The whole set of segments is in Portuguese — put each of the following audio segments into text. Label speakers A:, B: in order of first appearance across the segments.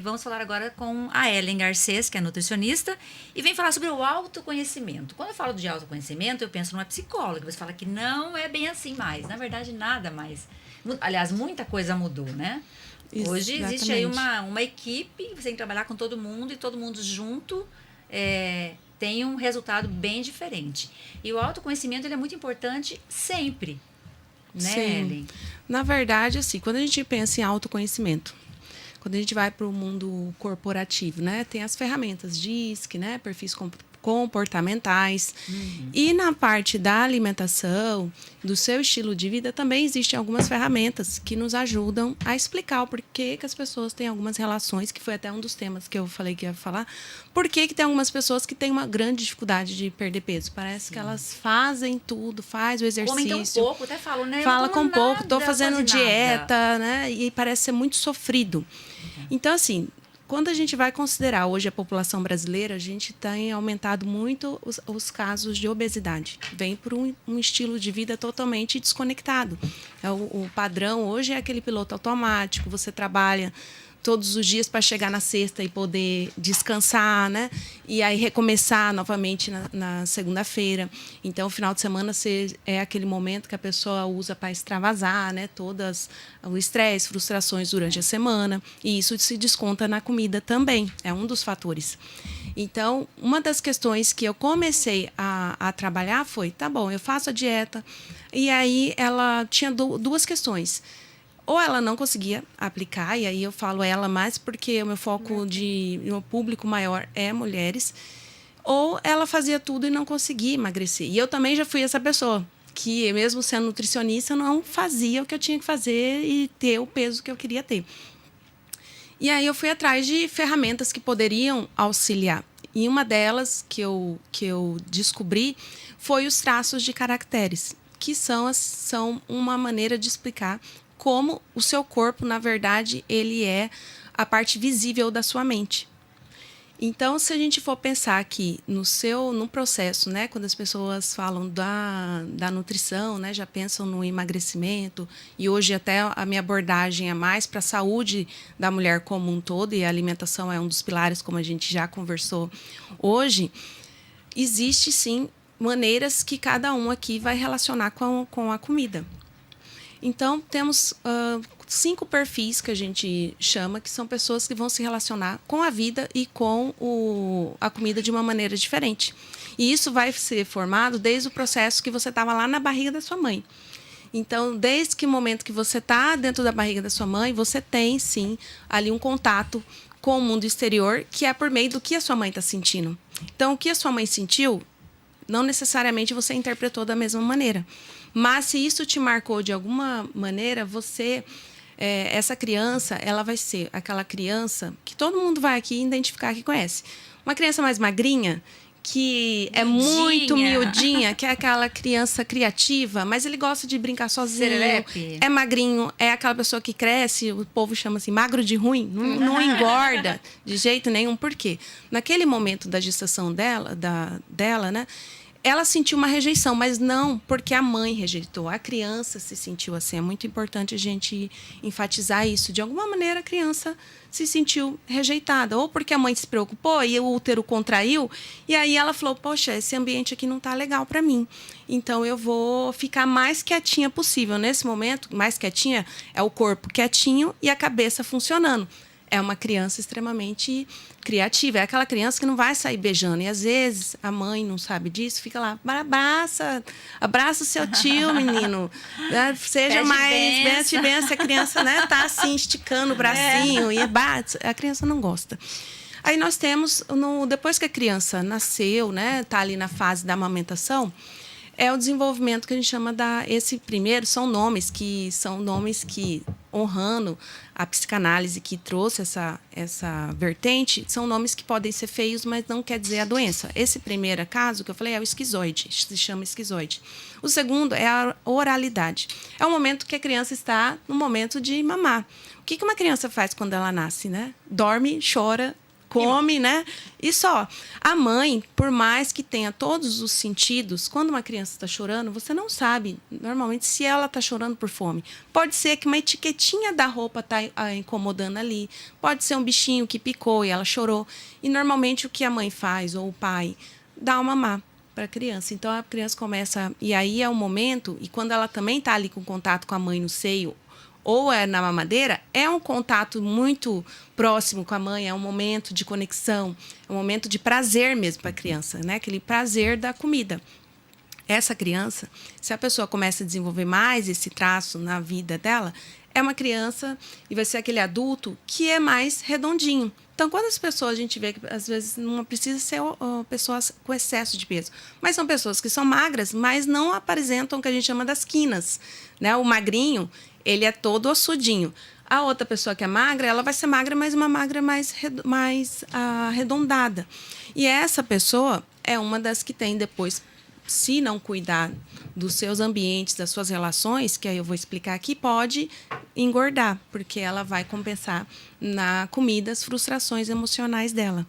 A: Vamos falar agora com a Ellen Garcês, que é nutricionista, e vem falar sobre o autoconhecimento. Quando eu falo de autoconhecimento, eu penso numa psicóloga. Você fala que não é bem assim mais. Na verdade, nada mais. Aliás, muita coisa mudou, né? Hoje existe aí
B: Exatamente.
A: uma equipe, você tem que trabalhar com todo mundo e todo mundo junto tem um resultado bem diferente. E o autoconhecimento ele é muito importante sempre, né,
B: Sim.
A: Ellen?
B: Na verdade, assim, quando a gente pensa em autoconhecimento, quando a gente vai para o mundo corporativo, né, tem as ferramentas DISC, né, perfis comportamentais. E na parte da alimentação, do seu estilo de vida, também existem algumas ferramentas que nos ajudam a explicar o porquê que as pessoas têm algumas relações, que foi até um dos temas que eu falei que ia falar. Por que tem algumas pessoas que têm uma grande dificuldade de perder peso? Parece que elas fazem tudo, faz o
A: Comem tão
B: exercício,
A: pouco, até falo, né? Eu não
B: fala
A: como
B: com pouco, estou
A: nada,
B: fazendo
A: quase nada.
B: dieta, né? E parece ser muito sofrido. Então, assim, quando a gente vai considerar hoje a população brasileira, a gente tem aumentado muito os casos de obesidade. Vem por um estilo de vida totalmente desconectado. O padrão hoje é aquele piloto automático, você trabalha todos os dias para chegar na sexta e poder descansar, né? E aí recomeçar novamente na segunda-feira. Então, o final de semana é aquele momento que a pessoa usa para extravasar, né? Todas o estresse, frustrações durante a semana. E isso se desconta na comida também. É um dos fatores. Então, uma das questões que eu comecei a trabalhar foi, tá bom, eu faço a dieta. E aí ela tinha duas questões. Ou ela não conseguia aplicar, e aí eu falo ela mais porque o meu foco meu público maior é mulheres, ou ela fazia tudo e não conseguia emagrecer. E eu também já fui essa pessoa, que mesmo sendo nutricionista, eu não fazia o que eu tinha que fazer e ter o peso que eu queria ter. E aí eu fui atrás de ferramentas que poderiam auxiliar. E uma delas que eu descobri foi os traços de caracteres, que são uma maneira de explicar como o seu corpo, na verdade, ele é a parte visível da sua mente. Então, se a gente for pensar aqui no processo, né, quando as pessoas falam da nutrição, né, já pensam no emagrecimento, e hoje até a minha abordagem é mais para a saúde da mulher como um todo, e a alimentação é um dos pilares, como a gente já conversou hoje, existe sim maneiras que cada um aqui vai relacionar com a comida. Então, temos 5 perfis que a gente chama, que são pessoas que vão se relacionar com a vida e com a comida de uma maneira diferente. E isso vai ser formado desde o processo que você estava lá na barriga da sua mãe. Então, desde que o momento que você está dentro da barriga da sua mãe, você tem, sim, ali um contato com o mundo exterior, que é por meio do que a sua mãe está sentindo. Então, o que a sua mãe sentiu, não necessariamente você interpretou da mesma maneira. Mas se isso te marcou de alguma maneira, essa criança, ela vai ser aquela criança que todo mundo vai aqui identificar que conhece. Uma criança mais magrinha, que é muito miudinha, que é aquela criança criativa, mas ele gosta de brincar sozinho.
A: Serelepe.
B: É magrinho, é aquela pessoa que cresce, o povo chama assim, magro de ruim, não engorda de jeito nenhum. Por quê? Naquele momento da gestação dela, né? Ela sentiu uma rejeição, mas não porque a mãe rejeitou. A criança se sentiu assim. É muito importante a gente enfatizar isso. De alguma maneira, a criança se sentiu rejeitada. Ou porque a mãe se preocupou e o útero contraiu. E aí ela falou, poxa, esse ambiente aqui não está legal para mim. Então, eu vou ficar mais quietinha possível. Nesse momento, mais quietinha é o corpo quietinho e a cabeça funcionando. É uma criança extremamente criativa. É aquela criança que não vai sair beijando. E, às vezes, a mãe não sabe disso, fica lá, abraça o seu tio, menino. Né? Seja
A: Pede
B: mais...
A: benção.
B: Benção. A criança, né, tá assim, esticando o bracinho. E bate. A criança não gosta. Aí nós temos, depois que a criança nasceu, né, tá ali na fase da amamentação, é o desenvolvimento que a gente chama esse primeiro são nomes que honrando a psicanálise que trouxe essa vertente, são nomes que podem ser feios, mas não quer dizer a doença. Esse primeiro caso que eu falei é o esquizoide, se chama esquizoide. O segundo é a oralidade. É o momento que a criança está no momento de mamar. O que uma criança faz quando ela nasce, né? Dorme, chora, come, né? E só. A mãe, por mais que tenha todos os sentidos, quando uma criança está chorando, você não sabe, normalmente, se ela está chorando por fome. Pode ser que uma etiquetinha da roupa está incomodando ali. Pode ser um bichinho que picou e ela chorou. E, normalmente, o que a mãe faz, ou o pai, dá uma mamá para a criança. Então, a criança começa... E aí é o momento, e quando ela também está ali com contato com a mãe no seio, ou é na mamadeira, é um contato muito próximo com a mãe, é um momento de conexão, é um momento de prazer mesmo para a criança, né? Aquele prazer da comida. Essa criança, se a pessoa começa a desenvolver mais esse traço na vida dela, é uma criança e vai ser aquele adulto que é mais redondinho. Então, quando as pessoas, a gente vê que às vezes não precisa ser pessoas com excesso de peso, mas são pessoas que são magras, mas não apresentam o que a gente chama das quinas, né? O magrinho, ele é todo ossudinho. A outra pessoa que é magra, ela vai ser magra, mas uma magra mais arredondada. E essa pessoa é uma das que tem depois, se não cuidar dos seus ambientes, das suas relações, que aí eu vou explicar aqui, pode engordar, porque ela vai compensar na comida as frustrações emocionais dela.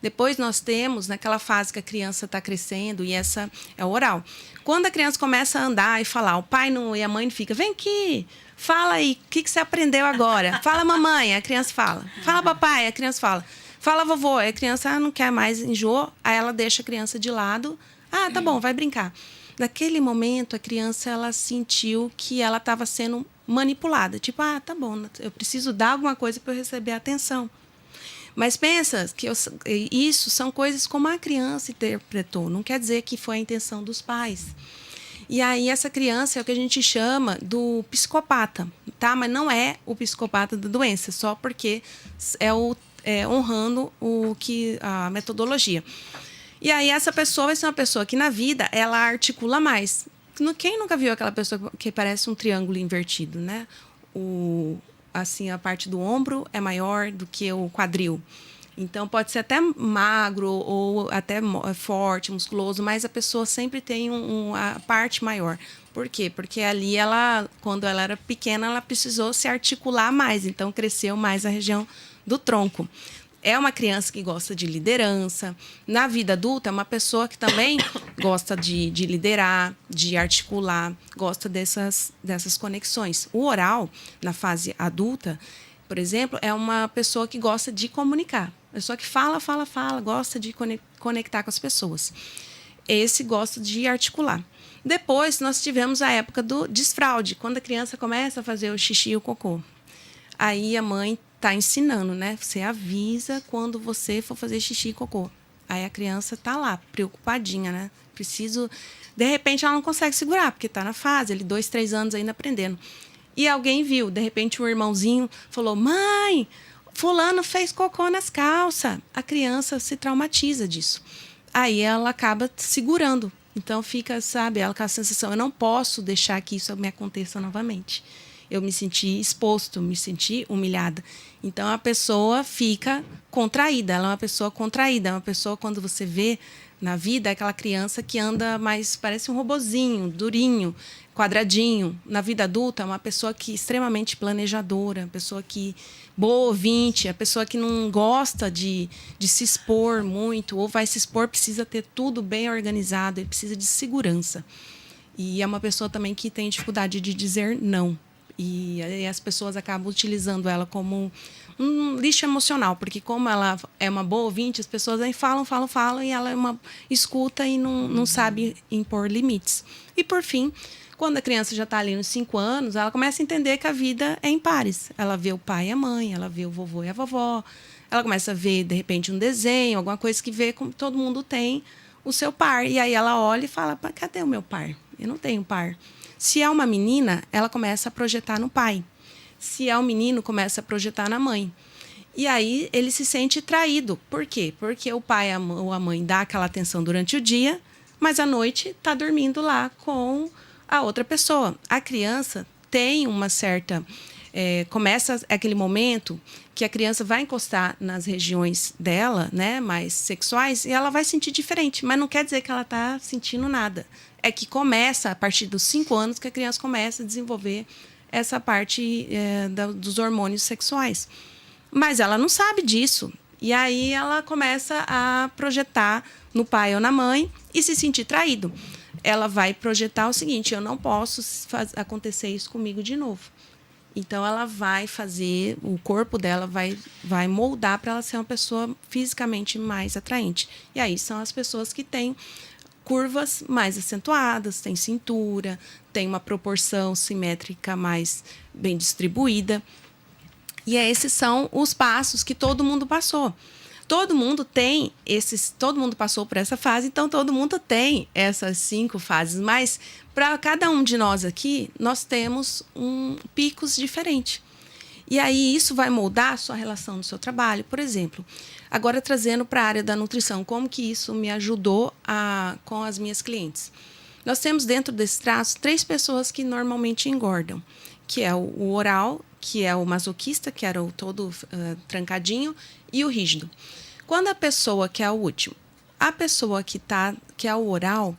B: Depois nós temos, naquela fase que a criança está crescendo, e essa é o oral. Quando a criança começa a andar e falar, o pai não, e a mãe fica, vem aqui, fala aí, o que você aprendeu agora? Fala, mamãe, a criança fala. Fala, papai, a criança fala. Fala, vovô, a criança não quer mais, enjoou, aí ela deixa a criança de lado. Ah, tá bom, vai brincar. Naquele momento, a criança, ela sentiu que ela estava sendo manipulada. Tipo, ah, tá bom, eu preciso dar alguma coisa para eu receber atenção. Mas pensa que isso são coisas como a criança interpretou. Não quer dizer que foi a intenção dos pais. E aí essa criança é o que a gente chama do psicopata, tá? Mas não é o psicopata da doença, só porque honrando a metodologia. E aí essa pessoa vai ser uma pessoa que na vida ela articula mais. Quem nunca viu aquela pessoa que parece um triângulo invertido, né? Assim, a parte do ombro é maior do que o quadril. Então, pode ser até magro ou até forte, musculoso, mas a pessoa sempre tem a parte maior. Por quê? Porque ali, quando ela era pequena, ela precisou se articular mais. Então, cresceu mais a região do tronco. É uma criança que gosta de liderança. Na vida adulta, é uma pessoa que também gosta de liderar, de articular, gosta dessas conexões. O oral, na fase adulta, por exemplo, é uma pessoa que gosta de comunicar. Pessoa que fala, gosta de conectar com as pessoas. Esse gosta de articular. Depois, nós tivemos a época do desfraude, quando a criança começa a fazer o xixi e o cocô. Aí a mãe está ensinando, né? Você avisa quando você for fazer xixi e cocô. Aí a criança está lá, preocupadinha, né? De repente, ela não consegue segurar, porque está na fase, 2, 3 anos ainda aprendendo. E alguém viu, de repente, um irmãozinho falou, mãe, fulano fez cocô nas calças. A criança se traumatiza disso. Aí ela acaba segurando. Então, fica, sabe, ela com a sensação, eu não posso deixar que isso me aconteça novamente. Eu me senti exposto, me senti humilhada. Então, a pessoa fica contraída. Ela é uma pessoa contraída. É uma pessoa, quando você vê na vida, é aquela criança que anda mais, parece um robozinho, durinho, quadradinho. Na vida adulta, é uma pessoa que extremamente planejadora, pessoa que boa ouvinte, a pessoa que não gosta de se expor muito, ou vai se expor, precisa ter tudo bem organizado, ele precisa de segurança. E é uma pessoa também que tem dificuldade de dizer não. E aí as pessoas acabam utilizando ela como um lixo emocional, porque como ela é uma boa ouvinte, as pessoas aí falam, e ela é uma escuta e não sabe impor limites. E, por fim, quando a criança já está ali nos 5 anos, ela começa a entender que a vida é em pares. Ela vê o pai e a mãe, ela vê o vovô e a vovó, ela começa a ver, de repente, um desenho, alguma coisa que vê como todo mundo tem o seu par. E aí ela olha e fala, cadê o meu par? Eu não tenho par. Se é uma menina, ela começa a projetar no pai. Se é um menino, começa a projetar na mãe. E aí ele se sente traído. Por quê? Porque o pai ou a mãe dá aquela atenção durante o dia, mas à noite está dormindo lá com a outra pessoa. A criança tem uma certa... começa aquele momento que a criança vai encostar nas regiões dela, né, mais sexuais, e ela vai sentir diferente, mas não quer dizer que ela está sentindo nada. É que começa, a partir dos 5 anos, que a criança começa a desenvolver essa parte dos hormônios sexuais. Mas ela não sabe disso. E aí ela começa a projetar no pai ou na mãe e se sentir traído. Ela vai projetar o seguinte: eu não posso acontecer isso comigo de novo. Então, ela vai fazer, o corpo dela vai moldar para ela ser uma pessoa fisicamente mais atraente. E aí são as pessoas que têm curvas mais acentuadas, têm cintura, têm uma proporção simétrica mais bem distribuída. E esses são os passos que todo mundo passou. Todo mundo passou por essa fase, então todo mundo tem essas 5 fases. Mas para cada um de nós aqui, nós temos picos diferentes. E aí isso vai moldar a sua relação no seu trabalho. Por exemplo, agora trazendo para a área da nutrição, como que isso me ajudou com as minhas clientes? Nós temos dentro desse traço 3 pessoas que normalmente engordam, que é o oral, que é o masoquista, que era o todo trancadinho, e o rígido. Quando a pessoa, que é o último, a pessoa que é o oral,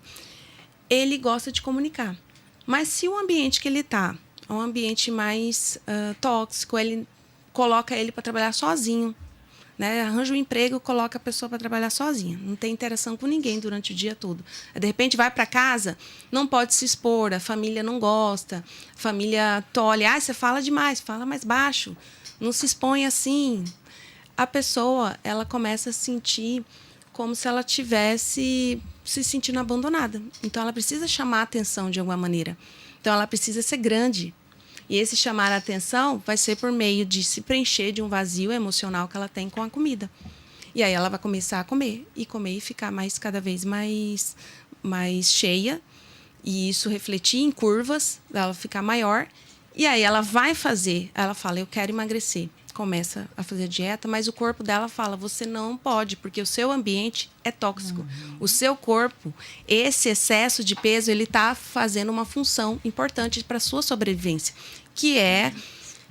B: ele gosta de comunicar. Mas se o ambiente que ele está é um ambiente mais tóxico, ele coloca ele para trabalhar sozinho, né? Arranja um emprego e coloca a pessoa para trabalhar sozinha. Não tem interação com ninguém durante o dia todo. De repente vai para casa, não pode se expor, a família não gosta, a família tolhe. Você fala demais, fala mais baixo, não se expõe assim. A pessoa, ela começa a sentir como se ela tivesse se sentindo abandonada. Então, ela precisa chamar a atenção de alguma maneira. Então, ela precisa ser grande. E esse chamar a atenção vai ser por meio de se preencher de um vazio emocional que ela tem com a comida. E aí, ela vai começar a comer e ficar cada vez mais cheia. E isso refletir em curvas, ela ficar maior. E aí, ela fala, eu quero emagrecer. Começa a fazer dieta, mas o corpo dela fala, você não pode, porque o seu ambiente é tóxico. O seu corpo, esse excesso de peso, ele está fazendo uma função importante para a sua sobrevivência, que é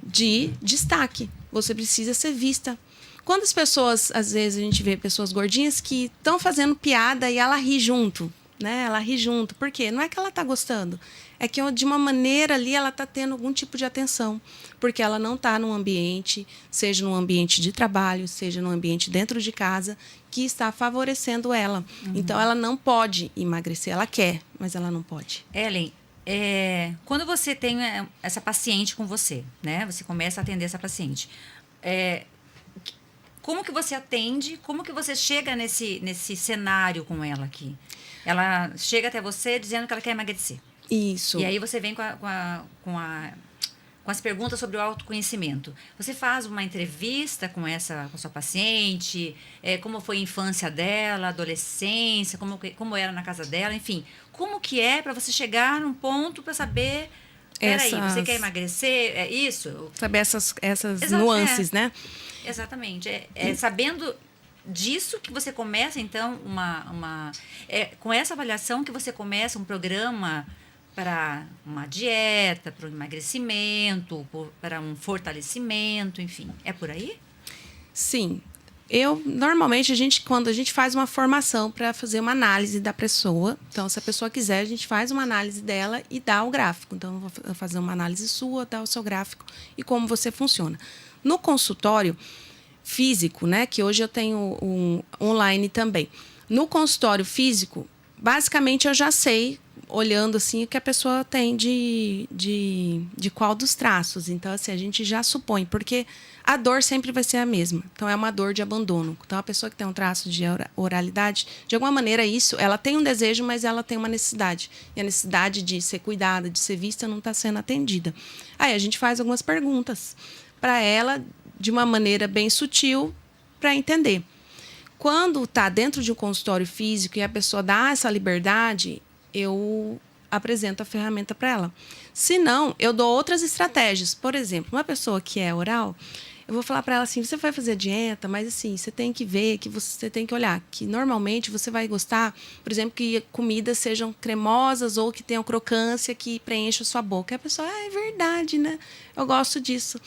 B: de destaque. Você precisa ser vista. Quando as pessoas, às vezes a gente vê pessoas gordinhas que estão fazendo piada e ela ri junto, né? Ela ri junto. Por quê? Não é que ela está gostando. É que, de uma maneira ali, ela está tendo algum tipo de atenção. Porque ela não está num ambiente, seja num ambiente de trabalho, seja num ambiente dentro de casa, que está favorecendo ela. Então, ela não pode emagrecer. Ela quer, mas ela não pode.
A: Ellen, quando você tem essa paciente com você, né? Você começa a atender essa paciente. Como que você atende? Como que você chega nesse cenário com ela aqui? Ela chega até você dizendo que ela quer emagrecer.
B: Isso.
A: E aí você vem com as perguntas sobre o autoconhecimento. Você faz uma entrevista com sua paciente, como foi a infância dela, adolescência, como era na casa dela, enfim. Como que é para você chegar num ponto para saber... Peraí, você quer emagrecer? É isso?
B: Saber essas nuances, né?
A: Exatamente. Sabendo disso que você começa, então, com essa avaliação que você começa um programa para uma dieta, para um emagrecimento, para um fortalecimento, enfim. É por aí?
B: Sim. Normalmente, quando a gente faz uma formação para fazer uma análise da pessoa, então, se a pessoa quiser, a gente faz uma análise dela e dá o gráfico. Então, eu vou fazer uma análise sua, dá o seu gráfico e como você funciona. No consultório físico, né, que hoje eu tenho online também. No consultório físico, basicamente, eu já sei, olhando assim, o que a pessoa tem de qual dos traços. Então, assim, a gente já supõe, porque a dor sempre vai ser a mesma. Então, é uma dor de abandono. Então, a pessoa que tem um traço de oralidade, de alguma maneira, ela tem um desejo, mas ela tem uma necessidade. E a necessidade de ser cuidada, de ser vista, não está sendo atendida. Aí, a gente faz algumas perguntas para ela, de uma maneira bem sutil, para entender. Quando está dentro de um consultório físico e a pessoa dá essa liberdade, eu apresento a ferramenta para ela. Se não, eu dou outras estratégias. Por exemplo, uma pessoa que é oral, eu vou falar para ela assim, você vai fazer dieta, mas assim, você tem que ver, que você tem que olhar, que normalmente você vai gostar, por exemplo, que comidas sejam cremosas ou que tenham crocância, que preencha a sua boca. E a pessoa, é verdade, né? Eu gosto disso.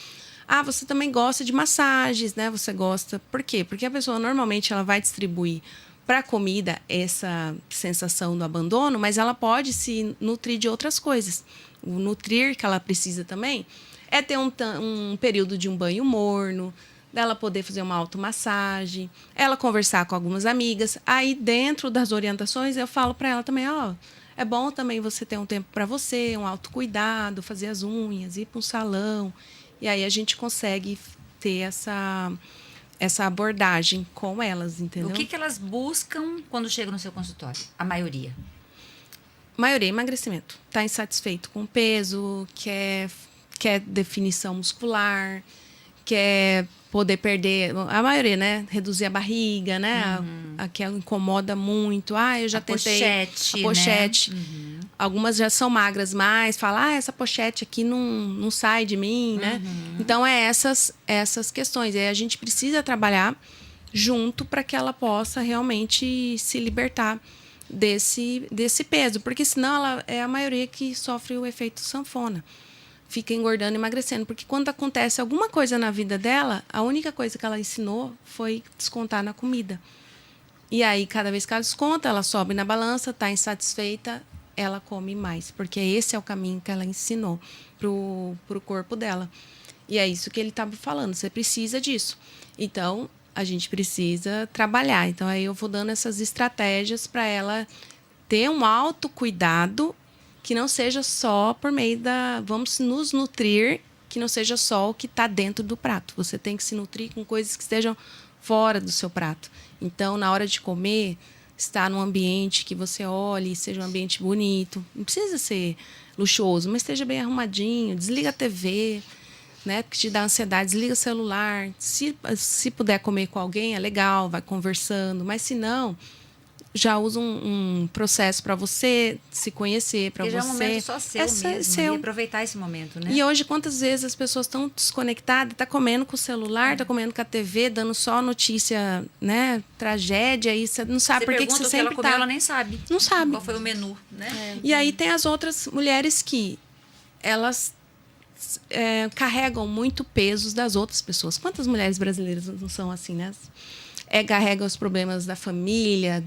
B: Você também gosta de massagens, né? Você gosta... Por quê? Porque a pessoa, normalmente, ela vai distribuir para a comida essa sensação do abandono, mas ela pode se nutrir de outras coisas. O nutrir que ela precisa também é ter um período de um banho morno, dela poder fazer uma automassagem, ela conversar com algumas amigas. Aí, dentro das orientações, eu falo para ela também, é bom também você ter um tempo para você, um autocuidado, fazer as unhas, ir para um salão. E aí a gente consegue ter essa abordagem com elas, entendeu?
A: O que elas buscam quando chegam no seu consultório? A maioria.
B: Maioria, emagrecimento. Está insatisfeito com o peso, quer definição muscular, quer poder perder... A maioria, né? Reduzir a barriga, né? A que incomoda muito. Eu já tentei...
A: Pochete,
B: a pochete.
A: Né?
B: Algumas já são magras, mas falam, essa pochete aqui não sai de mim, né? Então, essas questões. E aí a gente precisa trabalhar junto para que ela possa realmente se libertar desse peso. Porque senão ela é a maioria que sofre o efeito sanfona. Fica engordando e emagrecendo. Porque quando acontece alguma coisa na vida dela, a única coisa que ela ensinou foi descontar na comida. E aí, cada vez que ela desconta, ela sobe na balança, está insatisfeita, ela come mais. Porque esse é o caminho que ela ensinou pro corpo dela. E é isso que ele estava falando. Você precisa disso. Então, a gente precisa trabalhar. Então, aí eu vou dando essas estratégias para ela ter um autocuidado que não seja só por meio vamos nos nutrir, que não seja só o que está dentro do prato. Você tem que se nutrir com coisas que estejam fora do seu prato. Então, na hora de comer, estar num ambiente que você olhe, seja um ambiente bonito. Não precisa ser luxuoso, mas esteja bem arrumadinho. Desliga a TV, né? Porque te dá ansiedade, desliga o celular. Se puder comer com alguém, é legal, vai conversando. Mas se não, já usa um processo para você se conhecer, para você...
A: já é um momento só seu mesmo, e aproveitar esse momento, né?
B: E hoje, quantas vezes as pessoas estão desconectadas, tá comendo com o celular, tá comendo com a TV, dando só notícia, né? Tragédia, e você não sabe por que você sempre
A: ela comeu, ela nem sabe.
B: Não sabe.
A: Qual foi o menu, né?
B: E aí tem as outras mulheres que elas carregam muito pesos das outras pessoas. Quantas mulheres brasileiras não são assim, né? Carrega os problemas da família,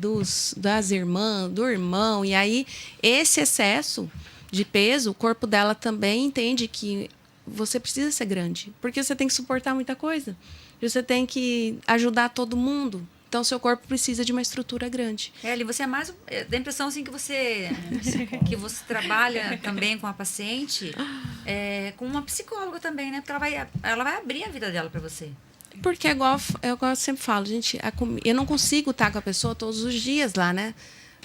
B: das irmãs, do irmão. E aí, esse excesso de peso, o corpo dela também entende que você precisa ser grande. Porque você tem que suportar muita coisa. Você tem que ajudar todo mundo. Então, seu corpo precisa de uma estrutura grande.
A: Ali você é mais... Dá a impressão assim, que você trabalha também com a paciente, com uma psicóloga também, né? Porque ela vai abrir a vida dela para você.
B: Porque igual eu sempre falo, gente, eu não consigo estar com a pessoa todos os dias lá, né?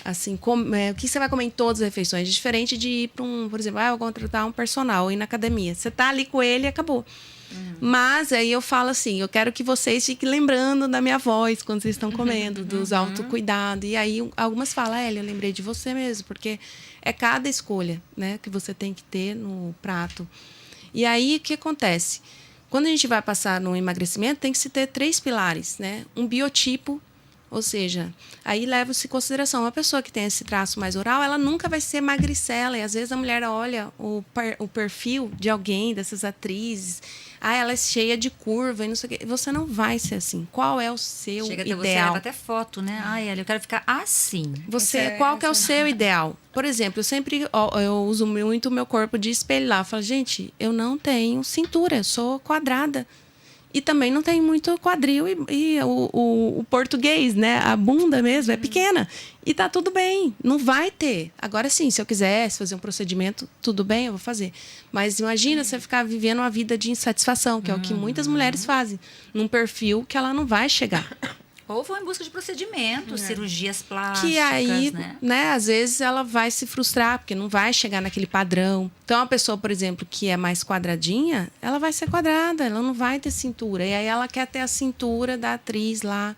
B: Assim, o que você vai comer em todas as refeições? Diferente de ir para por exemplo, eu vou contratar um personal, ir na academia. Você tá ali com ele e acabou. Mas aí eu falo assim, eu quero que vocês fiquem lembrando da minha voz quando vocês estão comendo, dos autocuidados. E aí algumas falam, eu lembrei de você mesmo, porque é cada escolha, né, que você tem que ter no prato. E aí o que acontece? Quando a gente vai passar no emagrecimento, tem que se ter 3 pilares, né? Um biotipo, ou seja, aí leva-se em consideração. Uma pessoa que tem esse traço mais oral, ela nunca vai ser magricela. E às vezes a mulher olha o perfil de alguém, dessas atrizes, ela é cheia de curva e não sei o quê. Você não vai ser assim. Qual é o seu
A: Chega
B: ideal?
A: Você leva até foto, né? Eu quero ficar assim.
B: Qual que é o seu ideal? Por exemplo, eu uso muito o meu corpo de espelho lá. Eu falo, gente, eu não tenho cintura, eu sou quadrada. E também não tem muito quadril e o português, né? A bunda mesmo é pequena. E tá tudo bem, não vai ter. Agora sim, se eu quisesse fazer um procedimento, tudo bem, eu vou fazer. Mas imagina você ficar vivendo uma vida de insatisfação, que é o que muitas mulheres fazem, num perfil que ela não vai chegar.
A: Ou vão em busca de procedimentos, cirurgias plásticas,
B: que aí, né, às vezes ela vai se frustrar, porque não vai chegar naquele padrão. Então, uma pessoa, por exemplo, que é mais quadradinha, ela vai ser quadrada, ela não vai ter cintura. E aí ela quer ter a cintura da atriz lá,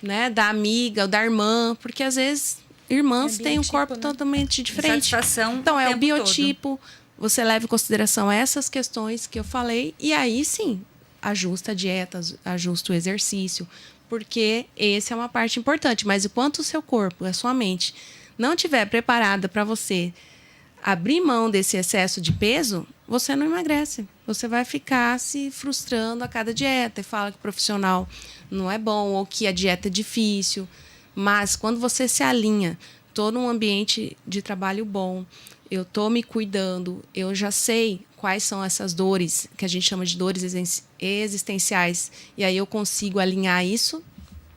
B: né, da amiga ou da irmã, porque às vezes irmãs têm um corpo totalmente diferente. Então, é o biotipo. Você leva em consideração essas questões que eu falei, e aí sim, ajusta a dieta, ajusta o exercício, porque essa é uma parte importante. Mas enquanto o seu corpo, a sua mente, não estiver preparada para você abrir mão desse excesso de peso, você não emagrece. Você vai ficar se frustrando a cada dieta e fala que o profissional não é bom ou que a dieta é difícil. Mas quando você se alinha, estou num ambiente de trabalho bom, eu estou me cuidando, eu já sei quais são essas dores, que a gente chama de dores existenciais, e aí eu consigo alinhar isso,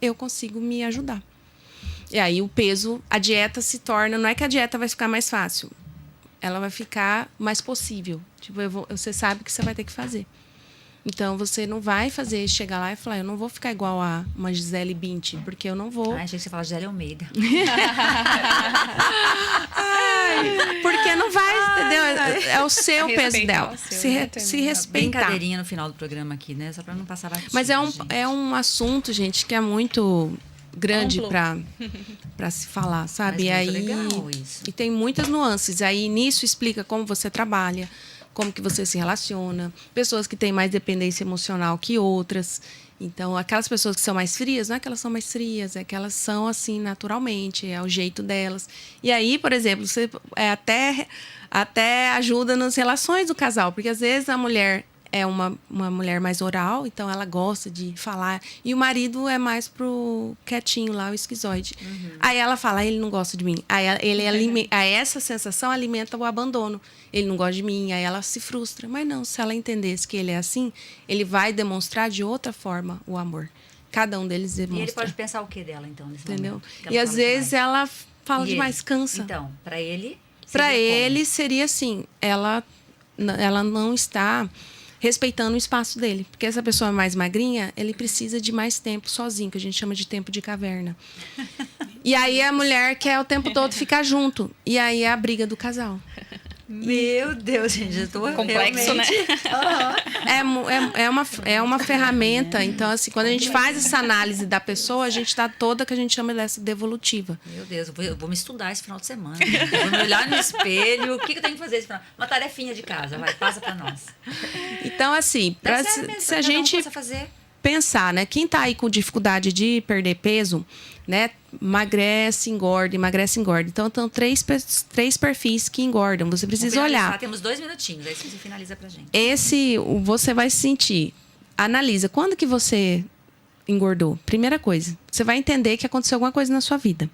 B: eu consigo me ajudar. E aí o peso, a dieta se torna... Não é que a dieta vai ficar mais fácil, ela vai ficar mais possível. Tipo, você sabe que você vai ter que fazer. Então, você não vai chegar lá e falar, eu não vou ficar igual a uma Gisele Bündchen, porque eu não vou...
A: Achei que você fala Gisele Almeida.
B: Porque não vai, entendeu? É o seu peso dela. Se respeitar.
A: Brincadeirinha no final do programa aqui, né? Só para não passar batido.
B: Mas é um assunto, gente, que é muito grande para se falar, sabe?
A: Mas muito
B: aí,
A: legal isso.
B: E tem muitas nuances. Aí, nisso, explica como você trabalha, como que você se relaciona, pessoas que têm mais dependência emocional que outras. Então, aquelas pessoas que são mais frias, não é que elas são mais frias, é que elas são assim naturalmente, é o jeito delas. E aí, por exemplo, você até ajuda nas relações do casal, porque às vezes a mulher é uma mulher mais oral, então ela gosta de falar, e o marido é mais pro quietinho lá, o esquizoide. Aí ela fala, ele não gosta de mim. Aí aí essa sensação alimenta o abandono. Ele não gosta de mim, aí ela se frustra. Mas não, se ela entendesse que ele é assim, ele vai demonstrar de outra forma o amor. Cada um deles demonstra.
A: E ele pode pensar o que dela, então, nesse
B: entendeu?
A: momento?
B: E às vezes ela fala demais, cansa.
A: Então, para ele...
B: Para ele seria assim, ela não está respeitando o espaço dele. Porque essa pessoa mais magrinha, ele precisa de mais tempo sozinho, que a gente chama de tempo de caverna. E aí a mulher quer o tempo todo ficar junto. E aí é a briga do casal.
A: Meu Deus, gente, eu tô
C: complexo,
A: realmente...
C: né?
B: É uma ferramenta. Então, assim, quando a gente faz essa análise da pessoa, a gente dá toda que a gente chama dessa devolutiva.
A: Meu Deus, eu vou me estudar esse final de semana. Eu vou me olhar no espelho. O que eu tenho que fazer esse final? Uma tarefinha de casa, vai, passa pra nós.
B: Então, assim, se a gente pensar, né? Quem tá aí com dificuldade de perder peso, né? Emagrece, engorda. Então, estão três perfis que engordam. Você precisa olhar.
A: Temos 2 minutinhos, aí você finaliza pra gente.
B: Você vai se sentir. Analisa. Quando que você engordou? Primeira coisa. Você vai entender que aconteceu alguma coisa na sua vida.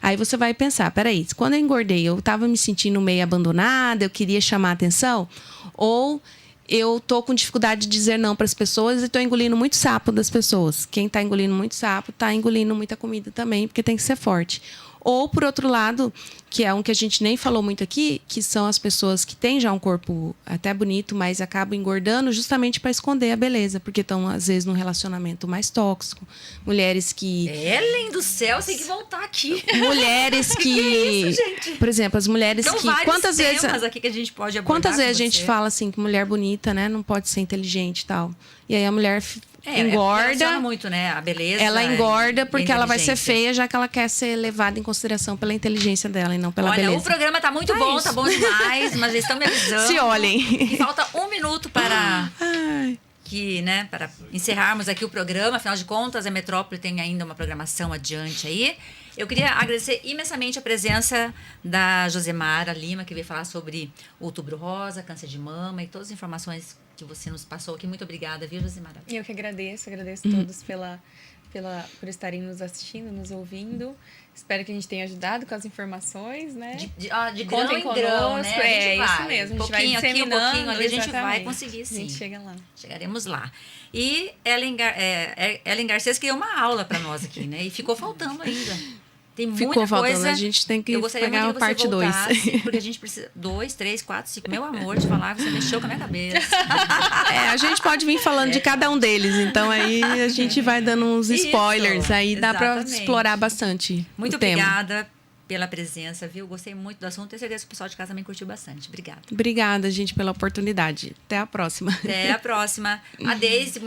B: Aí você vai pensar, peraí, quando eu engordei, eu estava me sentindo meio abandonada, eu queria chamar a atenção? Ou eu tô com dificuldade de dizer não para as pessoas e estou engolindo muito sapo das pessoas. Quem está engolindo muito sapo está engolindo muita comida também, porque tem que ser forte. Ou, por outro lado, que é um que a gente nem falou muito aqui, que são as pessoas que têm já um corpo até bonito, mas acabam engordando justamente para esconder a beleza, porque estão, às vezes, num relacionamento mais tóxico. Mulheres que...
A: Ellen do céu, você tem que voltar aqui.
B: Mulheres que...
A: Que isso, gente?
B: Por exemplo, as mulheres
A: São
B: que... Quantas vezes
A: aqui que a gente pode abordar.
B: Quantas vezes a gente fala assim que mulher bonita, né, não pode ser inteligente e tal. E aí a mulher engorda.
A: Muito, né? A beleza.
B: Ela engorda porque ela vai ser feia, já que ela quer ser levada em consideração pela inteligência dela e não pela beleza.
A: Olha, o programa tá muito bom, tá bom demais, mas eles estão me avisando.
B: Se olhem.
A: E falta 1 minuto para para encerrarmos aqui o programa. Afinal de contas, a Metrópole tem ainda uma programação adiante aí. Eu queria agradecer imensamente a presença da Josemara Lima, que veio falar sobre o Outubro Rosa, câncer de mama e todas as informações que você nos passou aqui. Muito obrigada, viu, Josemara?
C: Eu que agradeço a todos por estarem nos assistindo, nos ouvindo. Espero que a gente tenha ajudado com as informações, né?
A: De grão em grão, né?
C: É isso mesmo. A gente vai disseminando,
A: um pouquinho ali, a gente vai conseguir, sim.
C: A gente chega lá.
A: Chegaremos lá. E Ellen Garcês criou uma aula para nós aqui, né? E ficou faltando ainda. Tem muita coisa.
B: A gente tem que
A: pegar
B: uma parte 2.
A: Porque a gente precisa 2, 3, 4, 5. Meu amor, de falar, você mexeu com a minha cabeça.
B: A gente pode vir falando de cada um deles. Então aí a gente vai dando uns spoilers.
A: Isso,
B: aí dá para explorar bastante.
A: Muito obrigada pela presença, viu? Gostei muito do assunto. Tenho certeza que o pessoal de casa também curtiu bastante. Obrigada.
B: Obrigada, gente, pela oportunidade. Até a próxima.
A: Até a próxima. A Deise,